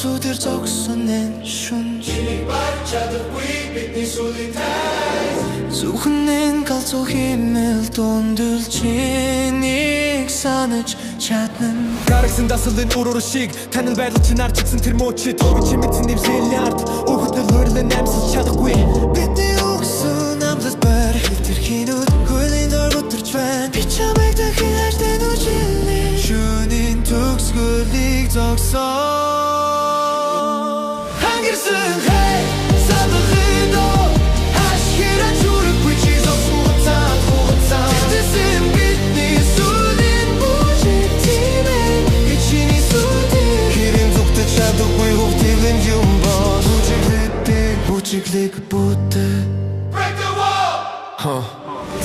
Сүдэр зогсон энэ шүн Чиний барь чадахгүй бидний сүлийн тайз Зүхнэн галзуу химэл дундул чинийг санаж чадна Гарагсан дасалын өрөөр шиг Танил байдал чинь арч игсэн тэр мөчид Чи мэдсэн нэмсэлиард Өгөдөл хөөрлөн амьсаж чадахгүй Бидний өгсөн амлалт бар Тэр хинүүд хуулийн дор готөрч байна Би чамайг дахин хайртай нүжинэ Шүнийн төгсгөлийг зогсон Break the wall!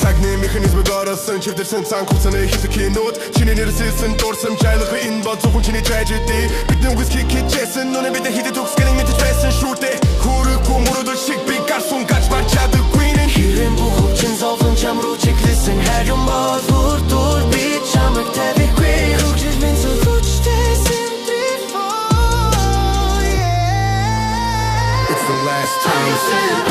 Цагны механизмыг оролцсон чивдэрсэн цанхуцаны хэсэг хийнүүд Чиний нэрсэлсэн дурсам жайлахгүй энэ бол зөвхөн чиний tragedy Бидний үгсхийг хичээсэн нүнэ бид хэдэд төгсгэрийг мэдэж байсан шүү дээ Хүрээгүй мөрөдөл шиг би гарсан гаж бар чадахгүй нэн Хэрэн бүхөв чин зовлон чам руу чиглэсэн хайр юм бол бүрдүүр би чамайг тавихгүй Хөгжил минь зүлүүчтэйсэн трифоо It's the last time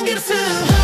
Hanging